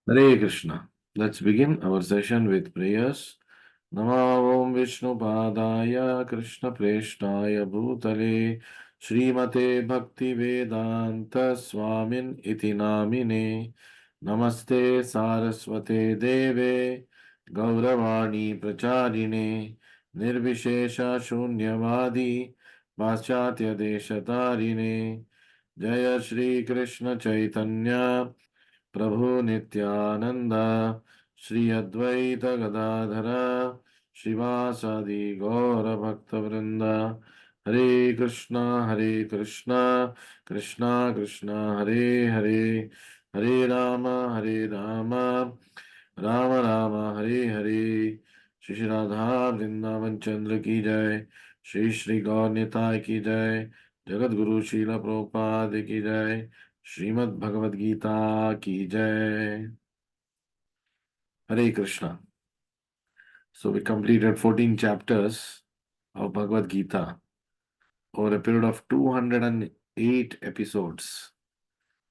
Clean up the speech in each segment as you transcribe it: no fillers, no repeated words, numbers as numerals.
Hare Krishna. Let's begin our session with prayers. Namo Om Vishnu Padaya Krishna Preshnaya Bhutale Srimate Bhakti Vedanta Swamin Iti Namine Namaste Saraswate Deve Gauravani Pracharine Nirvishesha Shunyavadi Paschatya Deshatarine Jaya Shri Krishna Chaitanya प्रभु नित्यानंद श्री अद्वैत गदाधर श्रीवासादि गौर भक्त वृंद हरे कृष्णा कृष्णा कृष्णा हरे हरे हरे राम राम राम हरे हरे श्री श्री राधा वृंदावन चंद्र की जय। श्री श्री गौर निताय की जय। जगत गुरु शील प्रभुपाद की जय। श्रीमद् भगवद गीता की जय। हरे Krishna. So we completed 14 chapters of Bhagavad Gita over a period of 208 episodes.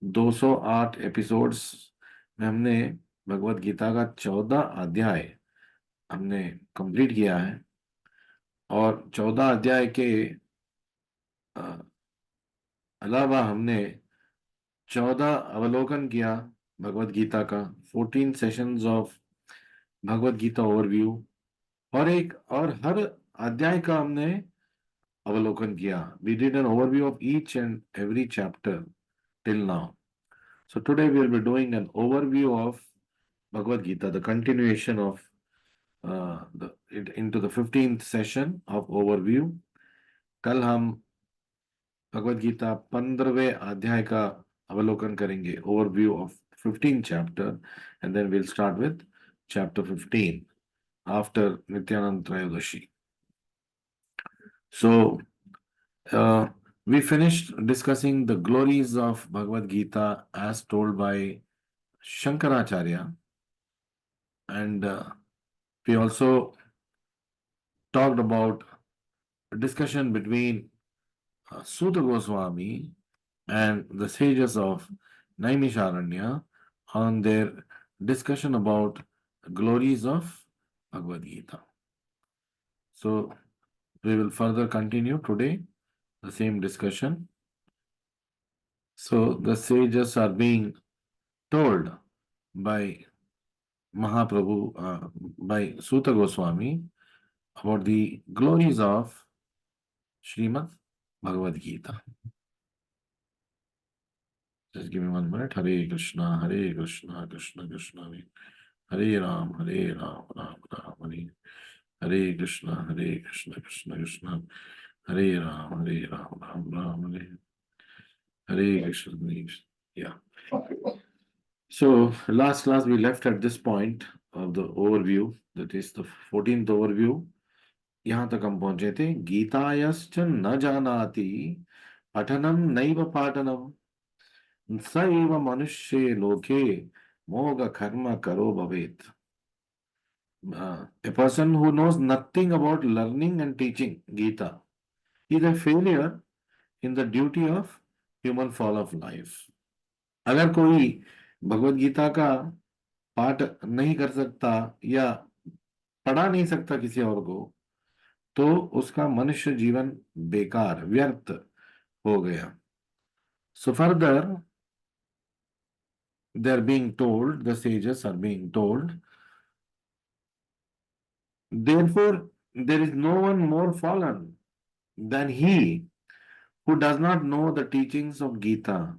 208 episodes में हमने भगवद गीता का 14 अध्याय हमने कंप्लीट किया है। और 14 अध्याय के अलावा हमने 14 अवलोकन किया भगवद गीता का। 14 sessions of Bhagavad Gita overview और हर अध्याय का हमने अवलोकन किया। We did an overview of each and every chapter till now. So today we will be doing an overview of Bhagavad Gita, the continuation of into the 15th session of overview. कल हम भगवद गीता 15वें अध्याय का अवलोकन करेंगे, overview of 15th chapter, and then we'll start with chapter 15 after Nityanand Trayodashi. So we finished discussing the glories of Bhagavad Gita as told by Shankaracharya, and we also talked about a discussion between Suta Goswami and the sages of Naimisharanya on their discussion about the glories of Bhagavad Gita. So we will further continue today the same discussion. So the sages are being told by Mahaprabhu, by Suta Goswami, about the glories of Srimad Bhagavad Gita. Just give me 1 minute. Hare Krishna, Krishna Krishna, Hare Ram, Ram Hare. Hare Krishna, Krishna Krishna, Hare Ram, Ram Hare. Hare Krishna, Hare Krishna. Yeah. So last class we left at this point of the overview, that is the 14th overview. यहाँ तक हम पहुंचे थे, गीतायश्च न जानाति पठनम नैव पाठनम स एव मनुष्ये लोके मोग कर्म करो भवेत. A person who knows nothing about learning and teaching Gita is a failure in the duty of human fall of life. अगर कोई भगवत गीता का पाठ नहीं कर सकता या पढ़ा नहीं सकता किसी और को, तो उसका मनुष्य जीवन बेकार व्यर्थ हो गया. So further they are being told, the sages are being told, therefore there is no one more fallen than he who does not know the teachings of Gita.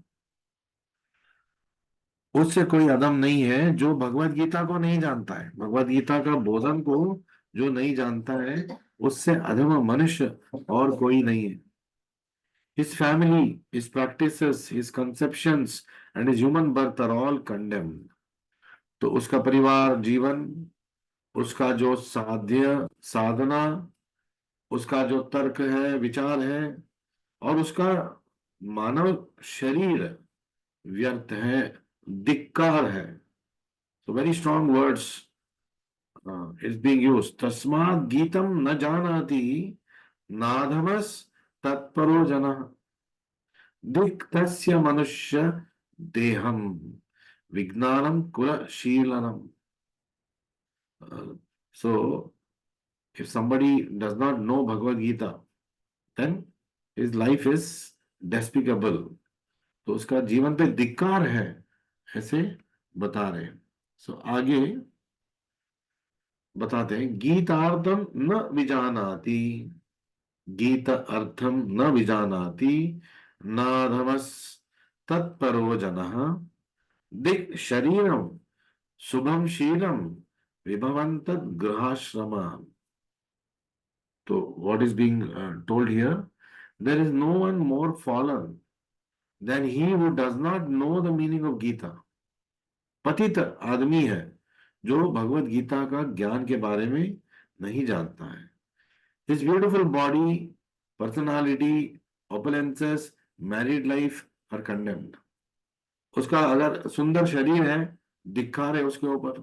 उससे कोई अदम नहीं है जो भगवत गीता को नहीं जानता है. भगवत गीता का बोधन को जो नहीं जानता है, उससे अधम मनुष्य और कोई नहीं है. His family, his practices, his conceptions and his human birth are all condemned. तो उसका परिवार जीवन, उसका जो साधना, उसका जो तर्क है, विचार है, और उसका मानव शरीर व्यर्थ है, धिक्कार है. So very strong words is being used. तस्मात् गीतम न जानाति नाधमस तत्परो जनः दिक्तस्य मनुष्य देहम Vignanam Kula Sheelanam. So, if somebody does not know Bhagavad Gita, then his life is despicable. तो उसका जीवन पे धिक्कार है, ऐसे बता रहे हैं. सो आगे बताते हैं, गीतार्थम न विजानाति, गीत अर्थम न विजानाति, नाधमस तत्परो जनः, दिक् शरीरम शुभम शीलम विभवंत गृहाश्रम. तो what is being told here, there is no one more fallen than he who does not know the meaning of Gita. पतित आदमी है जो भगवत गीता का ज्ञान के बारे में नहीं जानता है. His beautiful body, personality, opulences, married life are condemned. उसका अगर सुंदर शरीर है, धिक्कार है उसके ऊपर.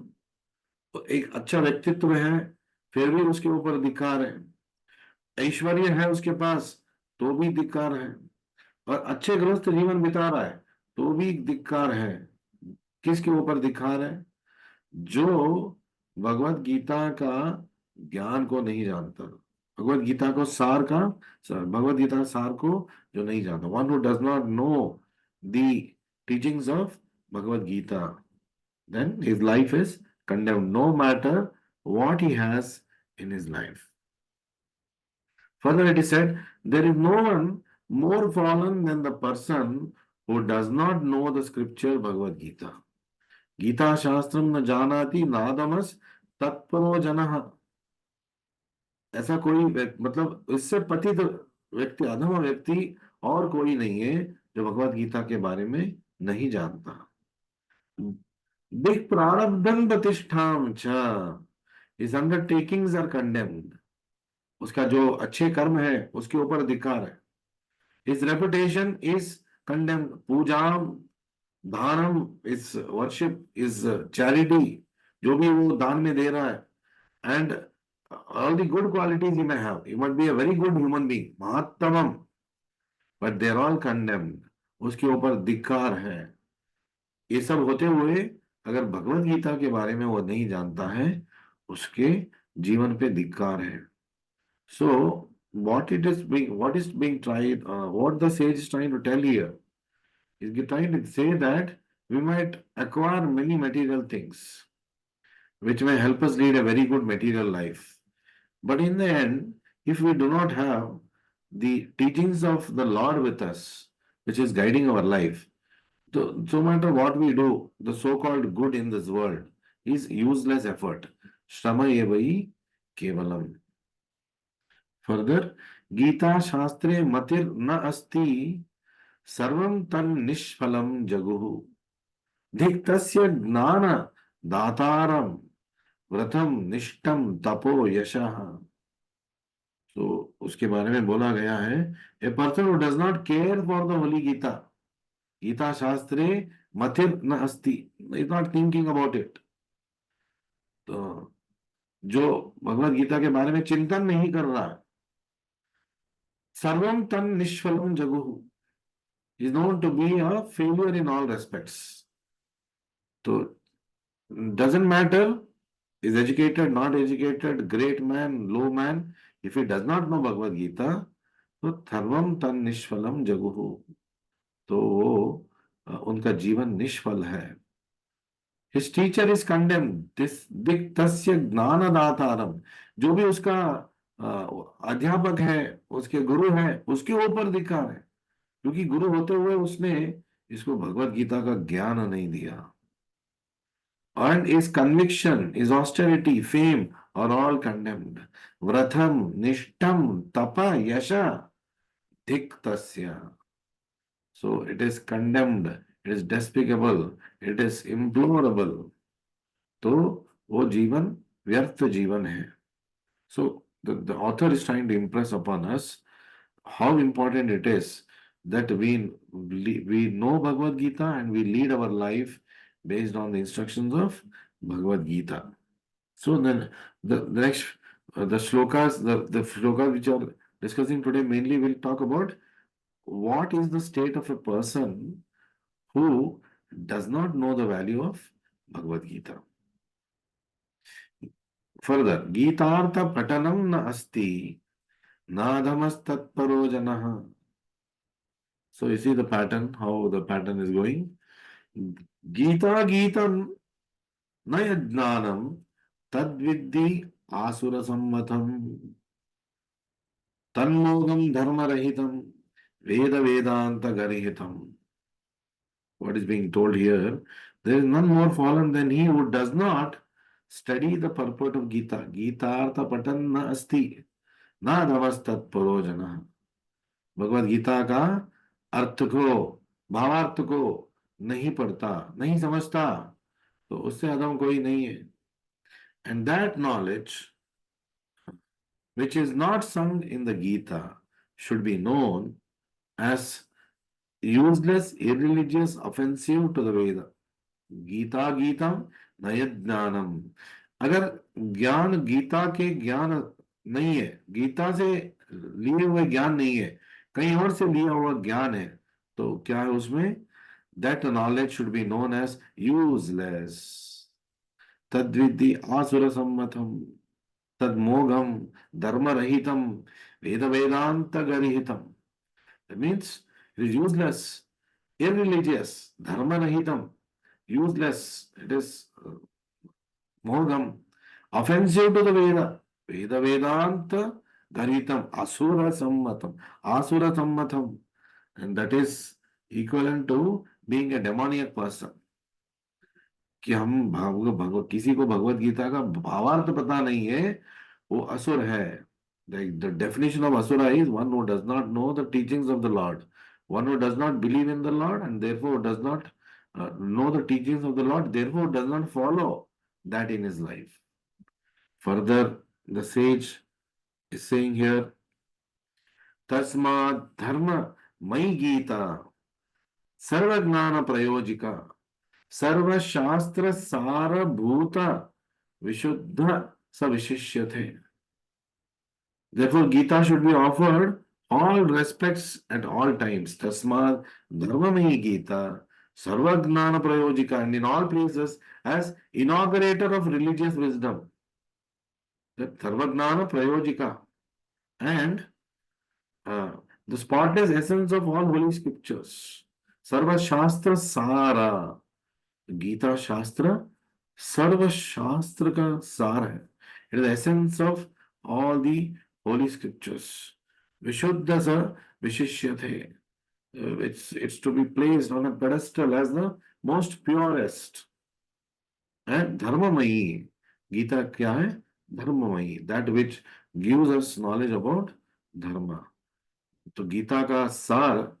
तो एक अच्छा व्यक्तित्व है, फिर भी उसके ऊपर धिक्कार है. ऐश्वर्य है उसके पास, तो भी धिक्कार है. और अच्छे गृहस्थ जीवन बिता रहा है, तो भी धिक्कार है. किसके ऊपर धिक्कार है? जो भगवत गीता का ज्ञान को नहीं जानता, भगवत गीता को सार का, भगवत गीता सार को जो नहीं जानता. One who does not know the teachings of Bhagavad Gita, then his life is condemned no matter what he has in his life. Further it is said, there is no one more fallen than the person who does not know the scripture Bhagavad Gita. Gita शास्त्रम न जानाति नादमस तत्परो जनः. ऐसा कोई मतलब इससे पतित व्यक्ति, अधम व्यक्ति और कोई नहीं है जो भगवत गीता के बारे में नहीं जानता. दिक् प्रारब्धं प्रतिष्ठां च, his undertakings are condemned. उसका जो अच्छे कर्म है उसके ऊपर धिक्कार है. His reputation is condemned. पूजाम दानम, इस वर्शिप, इस चैरिटी, जो भी वो दान में दे रहा है, and all the good qualities he may have, he might be a very good human being, महात्तमम, but they are all condemned. उसके ऊपर धिक्कार है. ये सब होते हुए अगर भगवत गीता के बारे में वो नहीं जानता है, उसके जीवन पे धिक्कार है. सो what is being tried, what the sage is trying to tell here is trying to say that we might acquire many material things which may help us lead a very good material life, but in the end, if we do not have the teachings of the Lord with us, which is guiding our life, so matter what we do, the so-called good in this world is useless effort. Shrama evai kevalam. Further, Gita Shastre matir na asti sarvam tan nishphalam jaguhu. Diktasya gnana dataram vratam nishtam tapo yashaha. तो उसके बारे में बोला गया है, a person who does not care for the holy Gita, Gita शास्त्रे मथिर न अस्ति, is not thinking about it. तो जो भगवत गीता के बारे में चिंतन नहीं कर रहा, सर्वम तन निष्फलम जगुहु, is known to be a failure in all respects. तो doesn't matter is educated, not educated, great man, low man, if he does not know Bhagavad Gita, तो थर्वम तन निष्फलम जगुहु, तो वो उनका जीवन निष्फल है. His teacher is condemned. This दिक्तस्य ज्ञानदातारम, जो भी उसका अध्यापक है, उसके गुरु है, उसके ऊपर धिक्कार है, क्योंकि गुरु होते हुए उसने इसको भगवत गीता का ज्ञान नहीं दिया. And his conviction, his austerity, fame are all condemned. Vratham, Nishtam, Tapa, Yasha, Diktasya. So it is condemned, it is despicable, it is implorable. तो वो जीवन व्यर्थ जीवन है. So the author is trying to impress upon us how important it is that we know Bhagavad Gita and we lead our life based on the instructions of Bhagavad Gita. So then the next the shlokas which are discussing today mainly will talk about what is the state of a person who does not know the value of Bhagavad Gita. Further, Gitartha Patanam na asti nadhamastat janah. So you see the pattern, how the pattern is going. Gita Gitam Nayajnanam Tadviddi Asura Sammatam Tanmogam Dharmarahitam Veda Vedanta Garihitam. What is being told here? There is none more fallen than he who does not study the purport of Gita. Gita Artha Patan na asti na dhamastat parojana. Bhagavad Gita का अर्थ को, भावार्थ को नहीं पढ़ता, नहीं समझता, तो उससे अदम कोई नहीं है. And that knowledge which is not sung in the Gita should be known as useless, irreligious, offensive to the Veda. Gita गीतम नयज्ञानम. अगर ज्ञान गीता के ज्ञान नहीं है, गीता से लिए हुए ज्ञान नहीं है, कहीं और से लिया हुआ ज्ञान है, तो क्या है उसमें? That knowledge should be known as useless. तद्विद्धि आसुर सम्मतम तद्मोघम धर्मरहितम वेद वेदांत गरिहितम. That means it is useless, irreligious, dharmarahitam, useless, it is moham, offensive to the Veda, Veda Vedanta Garitam, Asura Sammatam, and that is equivalent to being a demoniac person. कि हम किसी को भगवत गीता का भावार्थ पता नहीं है, वो असुर है. The definition of asura is one who does not know the teachings of the Lord, one who does not believe in the Lord and therefore does not know the teachings of the Lord, therefore does not follow that in his life. Further, the sage is saying here, Tasma Dharma Mai Gita Sarva Gnana Prayojika Sarva Shastra Sara Bhuta Vishuddha Savishishyate. Therefore, Gita should be offered all respects at all times. Tasmad Dharmamayi Gita Sarvagnana Prayojika, and in all places as inaugurator of religious wisdom. That Sarvagnana Prayojika and the spotless essence of all holy scriptures. Sarva Shastra Sara. Gita Shastra Sarva Shastra ka sar hai. It is the essence of all the holy scriptures. Vishuddha sa vishishyate. It's to be placed on a pedestal as the most purest. And Dharmamayi. Gita kya hai? Dharmamayi. That which gives us knowledge about Dharma. तो गीता का सार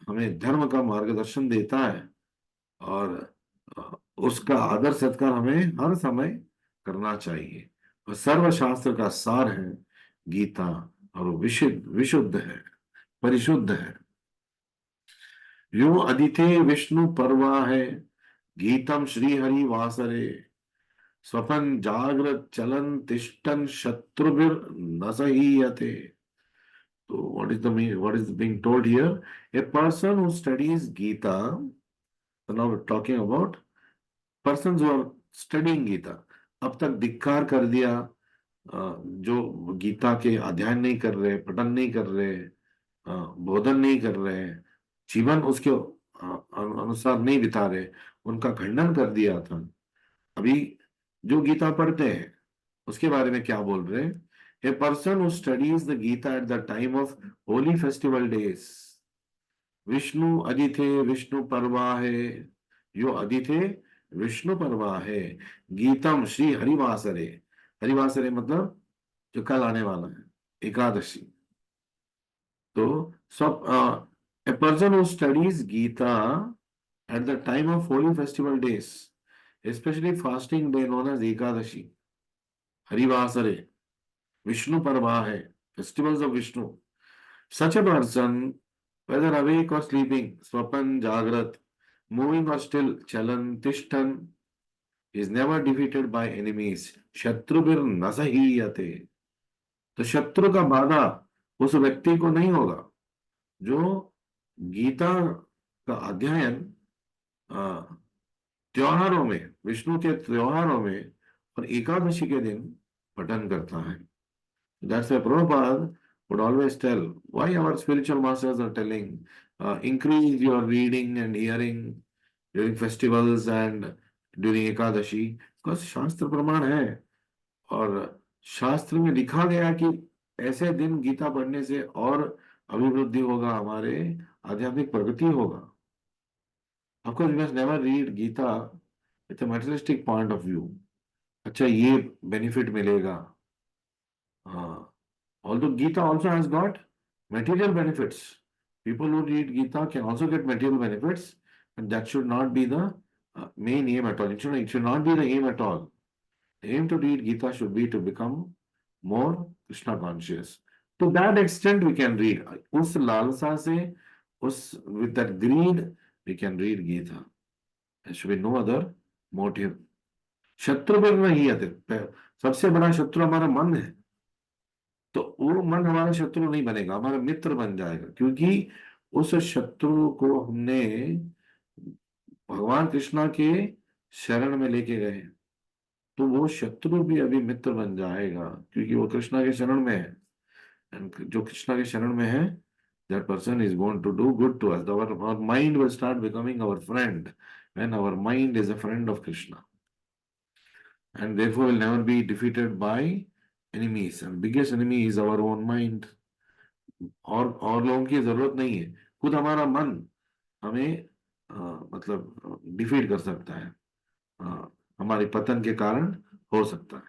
हमें धर्म का मार्गदर्शन देता है और उसका आदर सत्कार हमें हर समय करना चाहिए. और सर्वशास्त्र का सार है गीता और वो विशुद्ध है, परिशुद्ध है. यो अदिते विष्णु पर्वा है गीतम श्री हरि वासरे स्वपन जागृत चलन तिष्ठन शत्रुभिर न सहीयते. So what is being told here? A person who studies Gita, now we're talking about persons who are studying Gita, अब तक धिक्कार कर दिया, जो गीता के अध्ययन नहीं कर रहे, पठन नहीं कर रहे, बोधन नहीं कर रहे, जीवन उसके अनुसार नहीं बिता रहे, उनका खंडन कर दिया था. अभी जो गीता पढ़ते हैं उसके बारे में क्या बोल रहे हैं? A person who studies the Gita at the time of holy festival days. Vishnu Adithe Vishnu Parvahe. Yo Adithe Vishnu Parvahe. Geetam Shri Harivasare. Harivasare मतलब जो कल आने वाला है, एकादशी. तो a person who studies Gita at the time of holy festival days, especially fasting day known as Ekadashi, Harivasare, Vishnu Parvahe, festivals of Vishnu. Such a person, whether awake or sleeping, Swapan, Jagrat, moving or still, Chalan, Tishtan, is never defeated by enemies. Shatrubir nasahiyate. तो शत्रु का बाधा उस व्यक्ति को नहीं होगा जो गीता का अध्ययन त्योहारों में, विष्णु के त्योहारों में और एकादशी के दिन पठन करता है. That's why Prabhupada would always tell why our spiritual masters are telling increase your reading and hearing during festivals and during Ekadashi, because शास्त्र प्रमाण है. और शास्त्र में लिखा गया कि ऐसे दिन गीता पढ़ने से और अभिवृद्धि होगा, हमारे आध्यात्मिक प्रगति होगा. Of course, we must never read Gita with a materialistic point of view. अच्छा ये बेनिफिट मिलेगा. हाँ. Although Gita also has got material benefits. People who read Gita can also get material benefits, and that should not be the main aim at all. It should not be the aim at all. The aim to read Gita should be to become more Krishna conscious. To that extent, we can read. उस लालसा से, with that greed, we can read Gita. There should be no other motive. शत्रु पर नहीं आते. सबसे बड़ा शत्रु हमारा मन है. तो वो मन हमारा शत्रु नहीं बनेगा, हमारा मित्र बन जाएगा, क्योंकि उस शत्रु को हमने भगवान कृष्णा के शरण में लेके गए. तो वो शत्रु भी अभी मित्र बन जाएगा, क्योंकि वो कृष्णा के शरण में है. एंड जो कृष्णा के शरण में है, that person is going to do good to us. Our mind will start becoming our friend when our mind is a friend of Krishna. And therefore will never be defeated by enemies. And biggest enemy is our own mind. और लोगों की जरूरत नहीं है, खुद हमारा मन हमें मतलब डिफीट कर सकता है. हमारे पतन के कारण हो सकता है.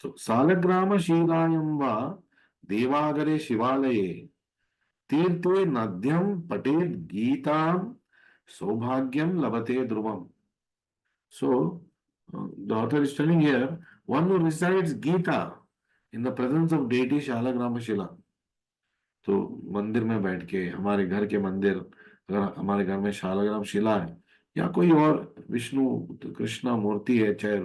तो सालग्राम शीलायं वा देवागरे शिवालये तीर्थे नद्यं पठेत् गीतां सौभाग्यं लभते ध्रुवम्. So the author is telling here, one who recites Gita in the presence of deity Shalagrama Shila. तो मंदिर में बैठ के, हमारे घर के मंदिर, अगर हमारे घर में शालग्राम शिला है या कोई और विष्णु कृष्णा मूर्ति है, चाहे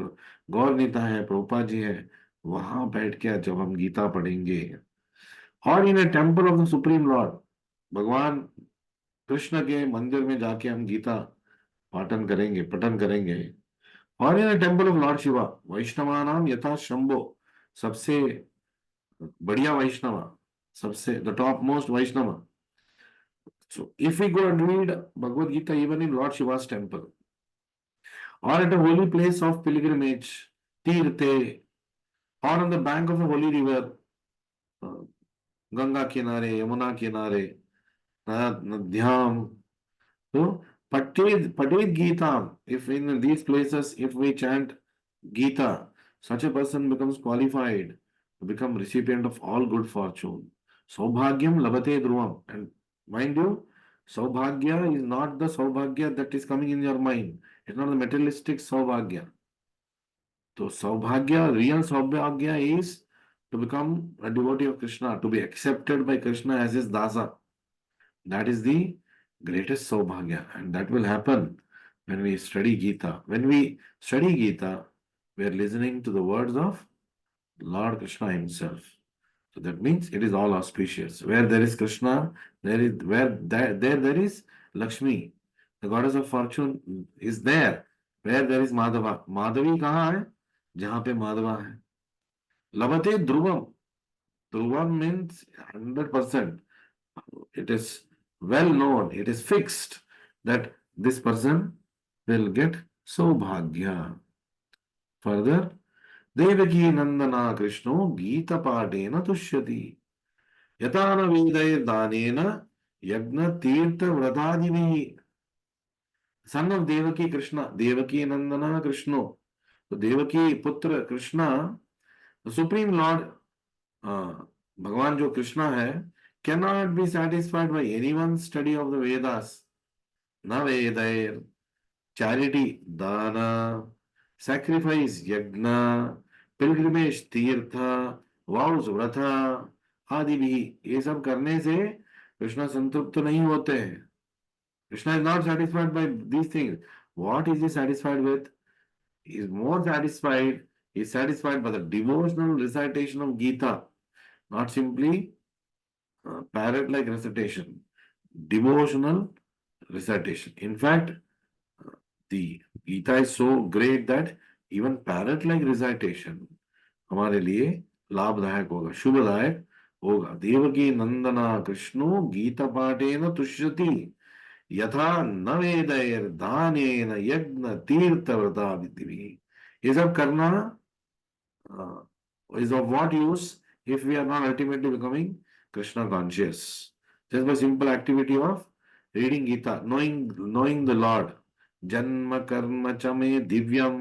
गौर नीता है, प्रभुपाद जी है, वहां बैठ के जब हम गीता पढ़ेंगे, और in a temple of the supreme lord, भगवान कृष्ण के मंदिर में जाके हम गीता पठन करेंगे, और in a temple of lord Shiva वैष्णवानाम यथा शंभो, सबसे बढ़िया वैष्णव, सबसे द टॉप मोस्ट वैष्णव. So if we go and read Bhagavad Gita even in Lord Shiva's temple or at a holy place of pilgrimage, Tirthe, or on the bank of a holy river, Ganga Kinare, Yamuna Kinare, Nadhyam, so Pated Gita, if in these places, if we chant Gita, such a person becomes qualified to become recipient of all good fortune. Saubhagyam labate dhruvam. And mind you, Saubhagya is not the Saubhagya that is coming in your mind. It's not the materialistic Saubhagya. So Saubhagya, real Saubhagya is to become a devotee of Krishna, to be accepted by Krishna as his Dasa. That is the greatest Saubhagya. And that will happen when we study Gita. When we study Gita, we are listening to the words of Lord Krishna himself. So that means it is all auspicious. Where there is Krishna, there is Lakshmi. The goddess of fortune is there. Where there is Madhava. Madhavi कहाँ है? जहाँ पे माधवा है. लभते ध्रुवम. Dhruvam means 100%. It is well known, it is fixed that this person will get Saubhagya. Further, Devaki Nandana Krishno Gita Padena Tushyati. Yatana Vedaya Danena Yagna Tirtha Vratadini. Son of Devaki Krishna, Devaki Nandana Krishno. So Devaki Putra Krishna, the Supreme Lord, भगवान जो कृष्णा है, cannot be satisfied by anyone's study of the Vedas. Na Vedair, charity, dana, sacrifice, yagna, pilgrimage, तीर्थ, vows, व्रता आदि भी, ये सब करने से कृष्णा संतुष्ट नहीं होते हैं. Krishna is not satisfied by these things. What is he satisfied with? He is more satisfied. He is satisfied by the devotional recitation of Gita, not simply parrot-like recitation. Devotional recitation. In fact, the Gita is so great that even parrot-like recitation हमारे लिए लाभदायक होगा, शुभदायक होगा. देवकी नंदना कृष्णो गीता पाठेन तुष्यति यथा न वेदैर दानेन यज्ञ तीर्थ व्रता विधि. ये सब करना is of what use if we are not ultimately becoming Krishna conscious? Just by simple activity of reading Gita, knowing the Lord. जन्म कर्म च मे दिव्यम.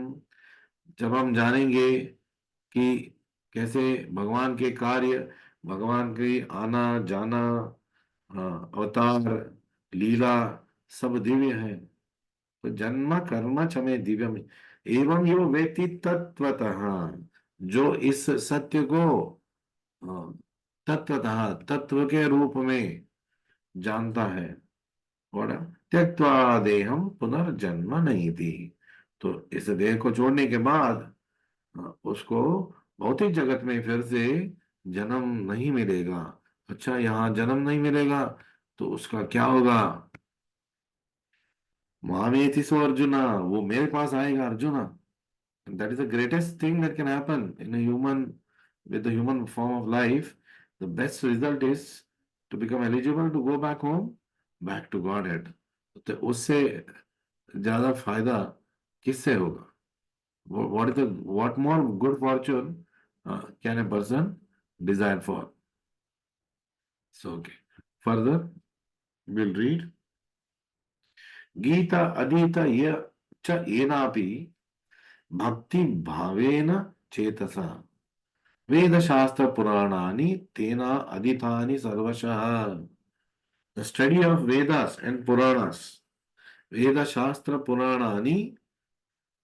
जब हम जानेंगे कि कैसे भगवान के कार्य, भगवान के आना जाना, अवतार, लीला सब दिव्य है. तो जन्म कर्म च मे दिव्यम एवं यो व्यक्ति तत्वतः, जो इस सत्य को तत्वतः तत्व के रूप में जानता है, और त्यक्त्वा देहम पुनर्जन्म नहीं थी. तो इस देह को छोड़ने के बाद उसको भौतिक जगत में फिर से जन्म नहीं मिलेगा. अच्छा, यहाँ जन्म नहीं मिलेगा तो उसका क्या होगा? मामेति सो अर्जुना, वो मेरे पास आएगा arjuna. That is the greatest thing that can happen in a human, with the human form of life. The best result is to become eligible to go back home, back to Godhead. तो उससे ज्यादा फायदा किससे होगा? What more good fortune can a person desire for? So okay. Further, we'll read. Gita adita ya cha yenapi bhakti bhavena चेतसा वेद शास्त्र पुराणानि तेना adithani sarvashah. The study of Vedas and Puranas, Veda Shastra Puranani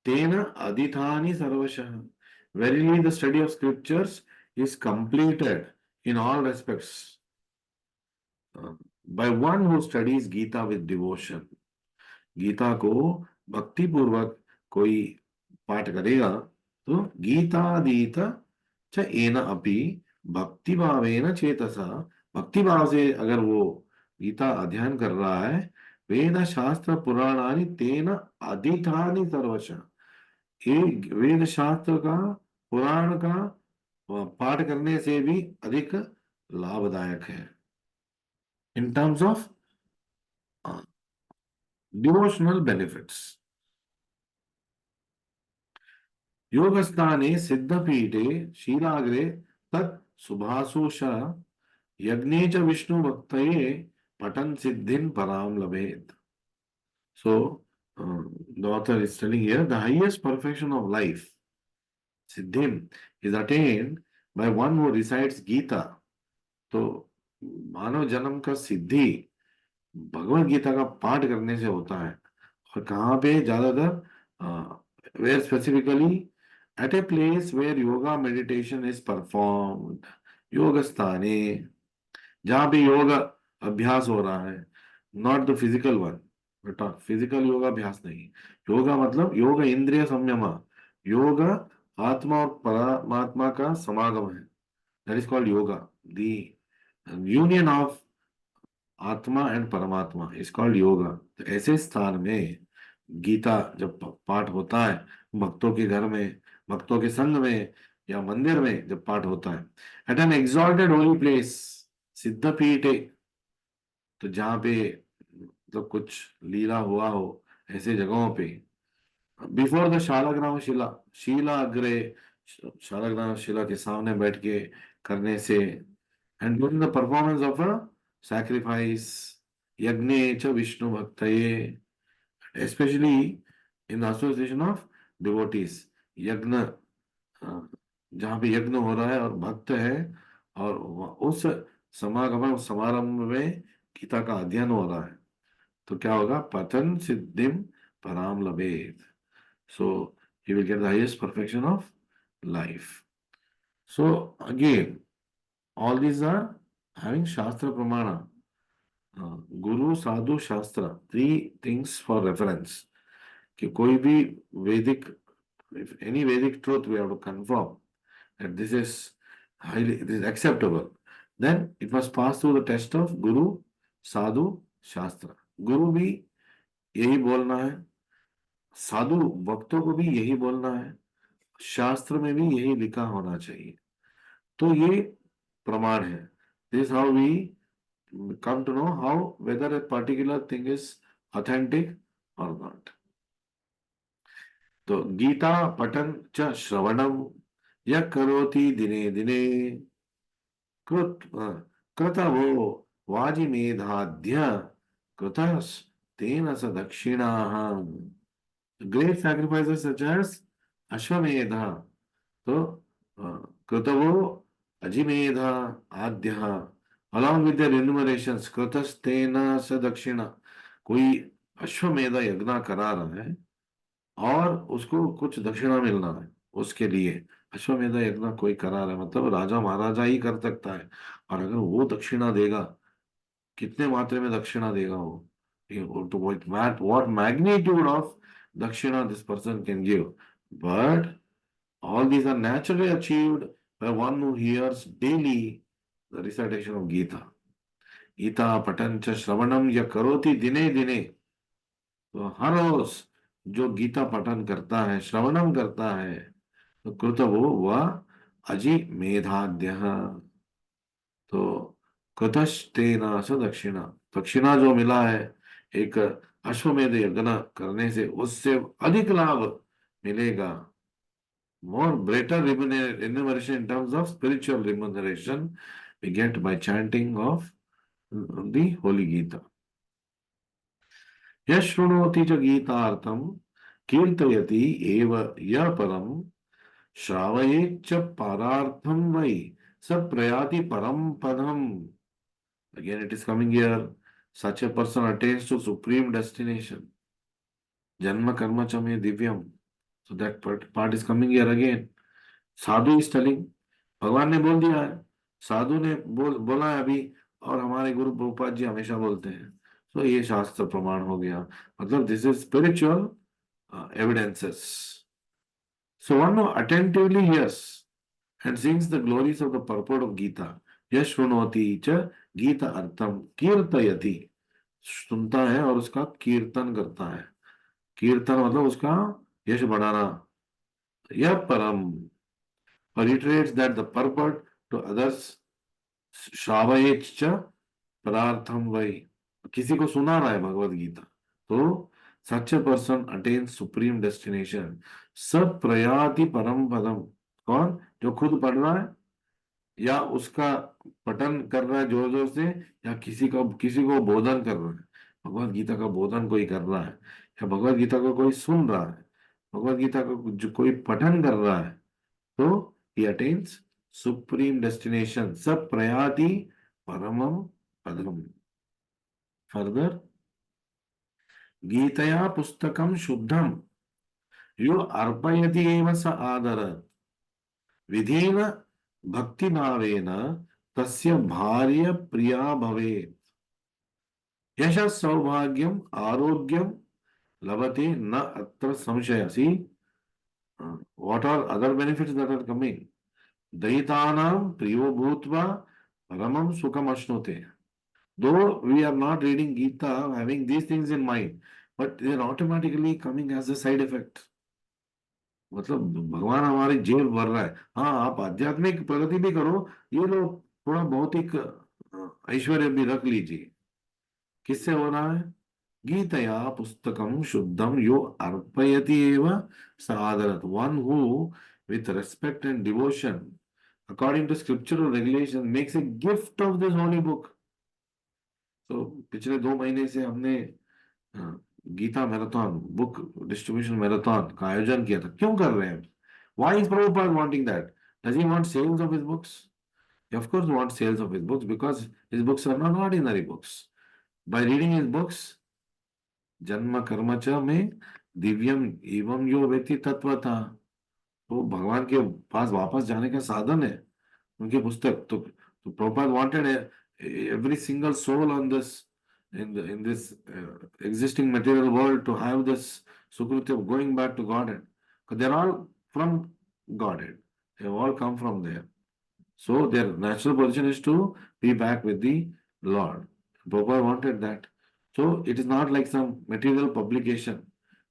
tena adithani sarvashah. Verily, the study of scriptures is completed in all respects by one who studies Gita with devotion. Gita को भक्ति पूर्वक कोई पाठ करेगा तो गीतादीत च N अपि भक्ति भावेन चेतसा, भक्ति भाव से अगर वो गीता अध्ययन कर रहा है, वेद शास्त्र पुराणानि तेन अधीतानि सर्वशः, ये वेद शास्त्र का, पुराण का पाठ करने से भी अधिक लाभदायक है. In terms of devotional benefits. योगस्थाने सिद्धपीठे शीलाग्रे तत् सुभासुष यज्ञे च विष्णु भक्तये पठन सिद्धिं पराम लभेत. So, the author is telling here the highest perfection of life, siddhim, is attained by one who recites Gita. तो मानव जन्म का सिद्धि भगवत गीता का पाठ करने से होता है. और कहाँ पे ज्यादातर, where specifically at a place where yoga meditation is performed, योग स्थाने, जहां भी योग अभ्यास हो रहा है, नॉट द फिजिकल वन, बेटा फिजिकल योगा अभ्यास नहीं. योगा मतलब योग इंद्रिय संयम, योग आत्मा और परमात्मा का समागम है. That is called yoga. The union of आत्मा एंड परमात्मा इज कॉल्ड योगा. तो ऐसे स्थान में गीता जब पाठ होता है, भक्तों के घर में, भक्तों के संग में, या मंदिर में जब पाठ होता है, at an exalted holy place, सिद्ध पीठ, तो जहां पे मतलब कुछ लीला हुआ हो, ऐसे जगहों पे, बिफोर द शालाग्राम शिला, शीला अग्रे, शालाग्राम शिला के सामने बैठ के करने से, and doing the performance of a sacrifice, यज्ञे च Vishnu भक्तये, especially in the association of devotees. यज्ञ, जहाँ पे यज्ञ हो रहा है और भक्त है, और उस समागम समारंभ में गीता का अध्ययन हो रहा है, तो क्या होगा? पतन सिद्धिम पराम लभेत. So he will get the highest perfection of life. So again, all these are having Shastra Pramana. Guru, Sadhu, Shastra, three things for reference. कि कोई भी वैदिक, if any Vedic truth we have to confirm that this is highly, this is acceptable, then it must pass through the test of Guru, Sadhu, Shastra. गुरु भी यही बोलना है, साधु भक्तों को भी यही बोलना है, शास्त्र में भी यही लिखा होना चाहिए। तो ये प्रमाण है। This how we come to know how whether a particular thing is authentic or not. तो गीता पठन च श्रवणम या करोति दिने दिने कृत कृतवो वाजिमेधाद्य कृतस तेन स दक्षिणाः। Great sacrifices such as Ashvamedha, तो कृतवो अजिमेधा आद्य along with their enumerations कृतस्तेन स दक्षिणा। कोई अश्वमेध यज्ञ करा रहा है और उसको कुछ दक्षिणा मिलना है उसके लिए। अश्वमेध यज्ञ कोई करा रहा है मतलब राजा महाराजा ही कर सकता है। और अगर वो दक्षिणा देगा, कितने मात्रा में दक्षिणा देगा वो, तो what magnitude of दक्षिणा this person can give, but all these are naturally achieved by one who hears daily the recitation of Gita. Gita पठन च श्रवणम या करोति दिने दिने, तो हर रोज जो गीता पठन करता है, श्रवणम करता है, तो कृत वो वह अजि मेधाद्य, तो कृतस्तेना स दक्षिणा, दक्षिणा जो मिला है एक अश्वमेध यज्ञ करने से, उससे अधिक लाभ मिलेगा। More greater remuneration in terms of spiritual remuneration we get by chanting of the Holy Gita. यः शृणोति च गीतार्थं कीर्तयति एव यः परं श्रावयेच्च पारार्थं वै स प्रयाति परम पदम्। Again it is coming here. Such a person attains to supreme destination. Janma karma cha me divyam. So that part is coming here again. Sadhu is telling, भगवान ने बोल दिया है, साधु ने बोला है अभी, और हमारे गुरु प्रभुपाद जी हमेशा बोलते हैं। तो ये शास्त्र प्रमाण हो गया, मतलब this is spiritual evidences. So one attentively hears and sings the glories of the purport of Gita. यश शृणोति च गीता अर्थम कीर्तयति, सुनता है और उसका कीर्तन करता है। कीर्तन मतलब उसका यश बढ़ाना। यह परम reiterates that the purport to others श्रावयेच्च परार्थम वै, किसी को सुना रहा है भगवत गीता, तो such a person attains supreme destination. सब प्रयाति परम पदम। कौन? जो खुद पढ़ रहा है या उसका पठन कर रहा है जोर जोर से, या किसी को बोधन कर रहा है, भगवत गीता का बोधन कोई कर रहा है, या भगवत गीता को कोई सुन रहा है, भगवत गीता का जो कोई पठन कर रहा है, तो he attains supreme destination. Sab prayati paramam padam. Further, गीतया पुस्तकम शुद्धम यो अर्पयति एव स आदरात् विधेन भक्ति भावेन तस्य भार्य प्रिया भवेत् यश सौभाग्यम आरोग्यम लभते न अत्र संशय। सी what are other benefits that are coming? दयितानां प्रियो भूत्वा परमं सुखम अश्नुते। Though we are not reading Gita having these things in mind, but they are automatically coming as a side effect. मतलब भगवान हमारी जेब भर रहा है। हाँ, आप आध्यात्मिक प्रगति भी करो, ये लो थोड़ा भौतिक ऐश्वर्य भी रख लीजिए। किससे हो रहा है? गीतया पुस्तकम शुद्धम यो अर्पयति एव सादरत। One who with respect and devotion according to scriptural regulation makes a gift of this holy book. तो पिछले 2 महीने से हमने Gita marathon, book distribution marathon का आयोजन किया था। क्यों कर रहे हैं? Why is Prabhupada wanting that? Does he want sales of his books? He of course wants sales of his books because his books are not ordinary books. By reading his books, जन्म कर्म च में दिव्यम एवं यो व्यक्ति तत्व था, तो भगवान के पास वापस जाने का साधन है उनकी पुस्तक। तो Prabhupada wanted every single soul on this in this existing material world to have this sukriti of going back to Godhead. Because they're all from Godhead. They have all come from there. So their natural position is to be back with the Lord. Prabhupada wanted that. So it is not like some material publication.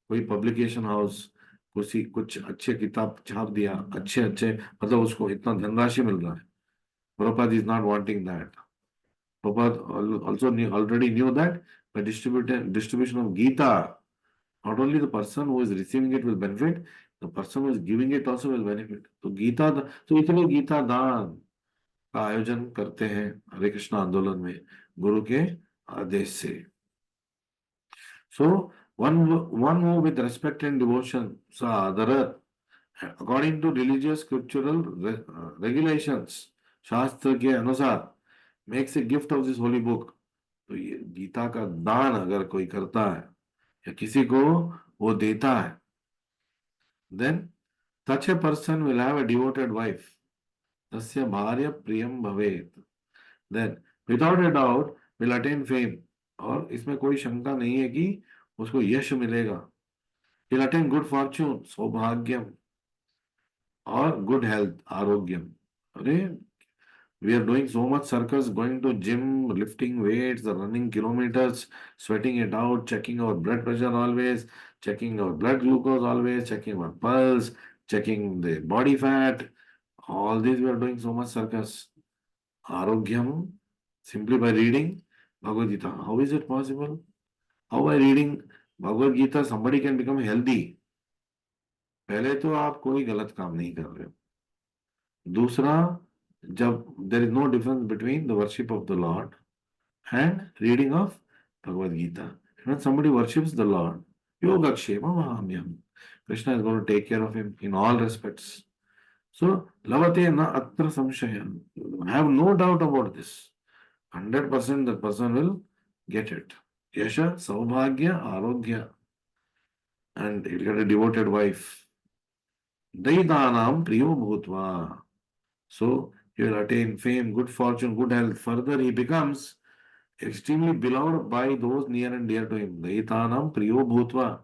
कोई publication house कुछ अच्छे किताब छाप दिया, अच्छे अच्छे, मतलब उसको इतना धनराशि मिल रहा है. Prabhupada is not wanting that. Prabhupada also already knew that by distribution of Gita, not only the person who is receiving it will benefit, the person who is giving it also will benefit. तो गीता, तो इसलिए गीता दान का आयोजन करते हैं हरे कृष्ण आंदोलन में गुरु के आदेश से. So one who with respect and devotion sa adarat, according to religious scriptural regulations, शास्त्र के अनुसार makes a gift of this holy book. तो ये गीता का दान अगर कोई करता है या किसी को वो देता है, then such a person will have a devoted wife. तस्य भार्य प्रियम भवेत. Then without a doubt will attain fame. और इसमें कोई शंका नहीं है कि उसको यश मिलेगा. He'll attain good fortune, Saubhagyam, और good health, आरोग्यम. अरे, we are doing so much circus, going to gym, lifting weights, running kilometers, sweating it out, checking our blood pressure always, checking our blood glucose always, checking our pulse, checking the body fat. All this we are doing so much circus. Arogyam, simply by reading Bhagavad Gita. How is it possible? How by reading Bhagavad Gita somebody can become healthy? पहले तो आप कोई गलत काम नहीं कर रहे हो. दूसरा, जब there is no difference between the worship of the lord and reading of Bhagavad Gita. When somebody worships the Lord, Yogakshema Mahamyam. Krishna is going to take care of him in all respects. So, Lavate na atra samshaya. I have no doubt about this. 100% that person will get it. Yasha, Saubhagya, Arogya. And he'll get a devoted wife. Daidanam Priyo Bhutva. So he will attain fame, good fortune, good health. Further, he becomes extremely beloved by those near and dear to him. Daitanam priyo bhutva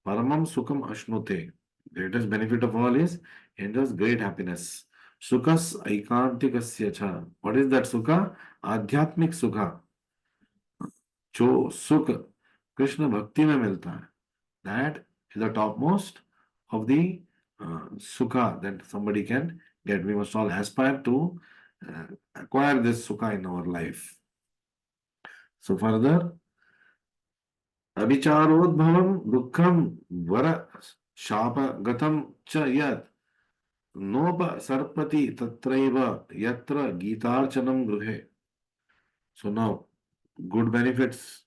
paramam sukham ashnute. Greatest benefit of all is he enjoys great happiness. Sukhas aikantikasya cha. What is that sukha? आध्यात्मिक सुखा, जो सुख कृष्ण भक्ति में मिलता है, that is the topmost of the sukha that somebody can get. We must all aspire to acquire this sukha in our life. So further, अभिचारोद्भवम दुखम वर शापगतम च यत् नोपसर्पति तत्रैव यत्र गीतार्चनम गृहे. So now, good benefits.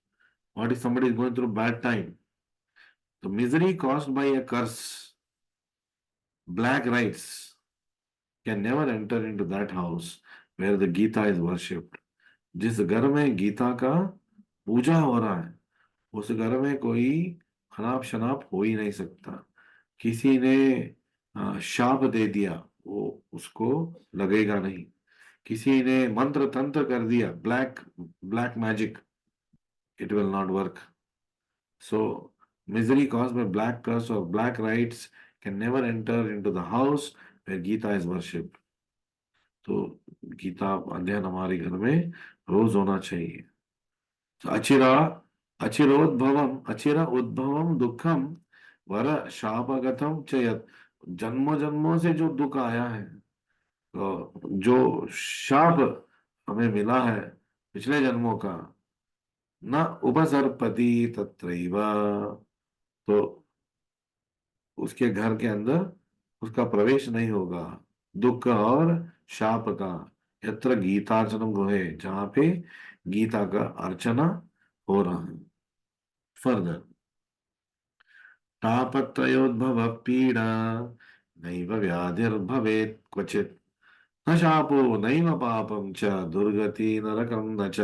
What if somebody is going through bad time? The misery caused by a curse, black rites, can never enter into that house where the Gita is worshipped. जिस घर में गीता का पूजा हो रहा है, उस घर में कोई अनाप शनाप हो ही नहीं सकता. किसी ने शाप दे दिया, वो उसको लगेगा नहीं. किसी ने मंत्र तंत्र कर दिया, black magic, it will not work. So misery caused by black curse or black rites can never enter into the house where Gita is worshipped. तो गीता अध्ययन हमारे घर में रोज होना चाहिए. So, अचिरा उद्भवम दुखम वर शापगतम चयत. जन्मों जन्मों से जो दुख आया है, तो जो शाप हमें मिला है पिछले जन्मों का, न उपसर्पति तत्रैव, तो उसके घर के अंदर उसका प्रवेश नहीं होगा, दुख और शाप का. यत्र गीतार्चनम गृहे, जहां पे गीता का अर्चना हो रहा है. फर्दर, तापत्रयोद्भव पीड़ा नैव व्याधिर्भवेत् क्वचित् न शापो नैव पापम च दुर्गति नरकम न च.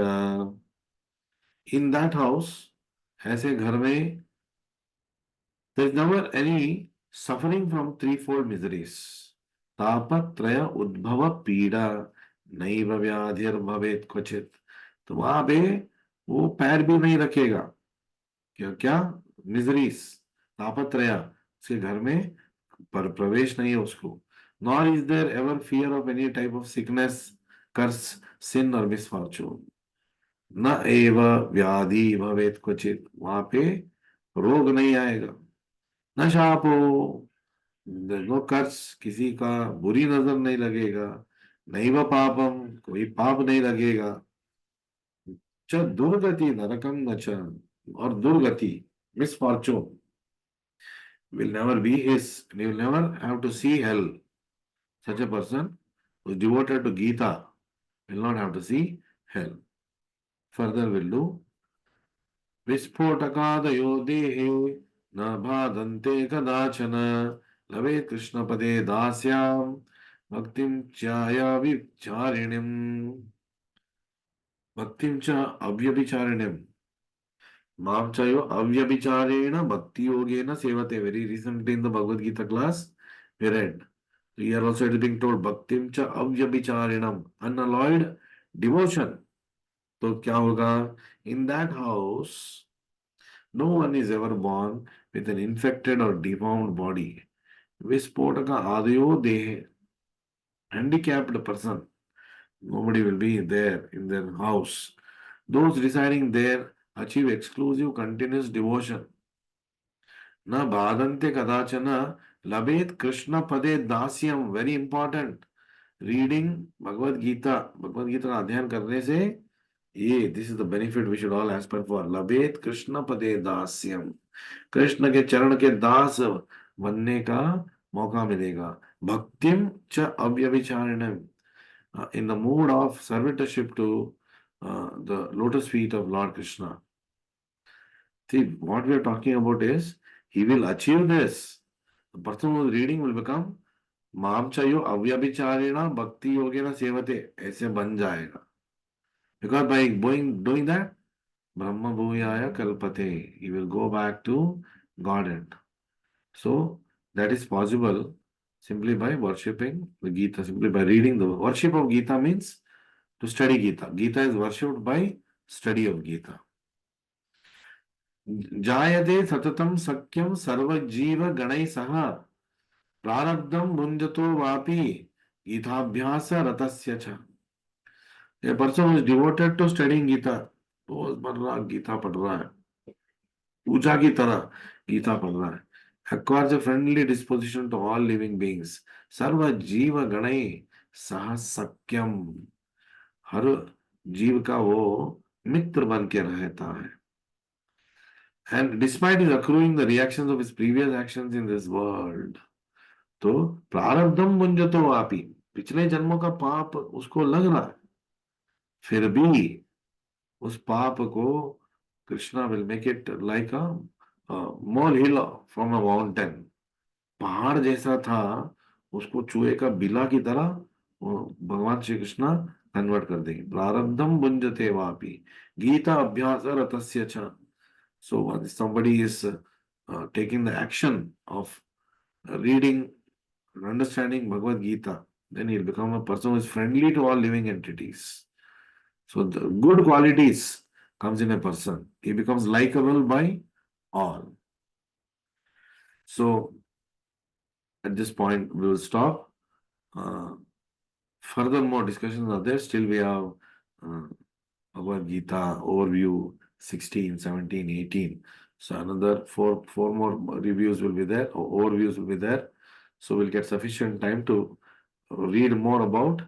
इन दैट हाउस, ऐसे घर में, there is never any suffering from threefold miseries. तापत्रय उद्भव पीड़ा नैव व्याधिर्भवेत् क्वचित्. तो वहां पे वो पैर भी नहीं रखेगा. क्या क्या मिजरीज, तापत्रया, उसके घर में पर प्रवेश नहीं है उसको. Nor is there ever fear of any type of sickness, curse, sin और मिसफॉर्चून. न एव व्याधि भवेत क्वचित, वहां पे रोग नहीं आएगा। न शापो, नो कर्स, किसी का बुरी नजर नहीं लगेगा। नहीं व पापम, कोई पाप नहीं लगेगा। च दुर्गति नरकम न च, और दुर्गति misfortune will never be his. He will never have to see hell. Such a person who is devoted to Gita will not have to see hell. Further will do विस्फोटकादयो देहे न बाधन्ते कदाचन लभेत् कृष्णपदे दास्यां भक्तिं च्यायाविचारिणीम् भक्तिं च अव्यभिचारिणीम् मां चयो अव्यभिचारेण भक्ति योगेन सेवते. Very recently in the Bhagavad Gita class we read, here also it is being told bhaktim cha avyabhicharinam, unalloyed devotion. तो क्या होगा? In that house no one is ever born with an infected or deformed body. Vispotaka Adayo Dehe, handicapped person. Nobody will be there in their house. Those residing there achieve exclusive continuous devotion. Na bhadante kadachana labet Krishna pade dasyam. Very important. Reading Bhagavad Gita का अध्ययन करने से ये this is the benefit we should all aspire for. लभेत कृष्ण पदे दास्यम, कृष्ण के चरण के दास बनने का मौका मिलेगा. भक्तिम च अव्यभिचारिणम, in the mood of servitorship to the lotus feet of Lord Krishna. See, what we are talking about is he will achieve this. The person who is reading will become माम चायो अव्यभिचारिणा भक्ति योगेन सेवते, ऐसे बन जाएगा. Because by doing that, Brahma Bhuyaya Kalpate, he will go back to Godhead. So that is possible simply by worshipping the Gita, simply by reading the worship of Gita means to study Gita. Gita is worshipped by study of Gita. Jayate satatam sakyam sarvajiva ganai saha प्रारब्धम भुंजतो वापि गीताभ्यास रतस्य च. A person who is devoted to studying Gita, रोज पढ़ रहा गीता पढ़ रहा है, पूजा की तरह गीता पढ़ रहा है, acquires a friendly disposition to all living beings. सर्व जीव गणै सह सख्यम, हर जीव का वो मित्र बन के रहता है. And despite his accruing the reactions of his previous actions in this world, तो प्रारब्धम भुंजतो वापि, पिछले जन्मों का पाप उसको लग रहा है, फिर भी उस पाप को Krishna will make it like a mole hill from a mountain. पहाड़ जैसा था, उसको चूहे का बिला की तरह भगवान श्री कृष्ण कन्वर्ट कर देंगे. प्रारब्धम भुंजते वापि गीता अभ्यास रतस्य च. So when somebody is taking the action of reading and understanding Bhagavad Gita, then he'll become a person who is friendly to all living entities. So the good qualities comes in a person. He becomes likable by all. So at this point we will stop. Further more discussions are there. Still we have uh, Bhagavad Gita overview 16, 17, 18. So another four more reviews will be there, or overviews will be there. So we'll get sufficient time to read more about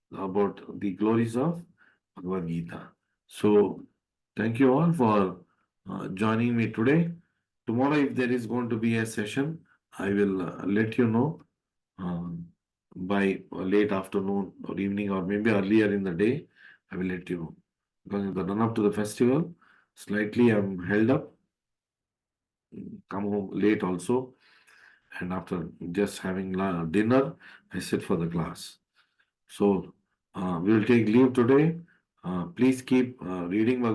the glories of Bhagavad Gita. So thank you all for joining me today. Tomorrow, if there is going to be a session, I will let you know by late afternoon or evening, or maybe earlier in the day. I will let you know. Because in the run up to the festival, slightly I'm held up, come home late also, and after just having dinner, I sit for the class. So we will take leave today. Please keep reading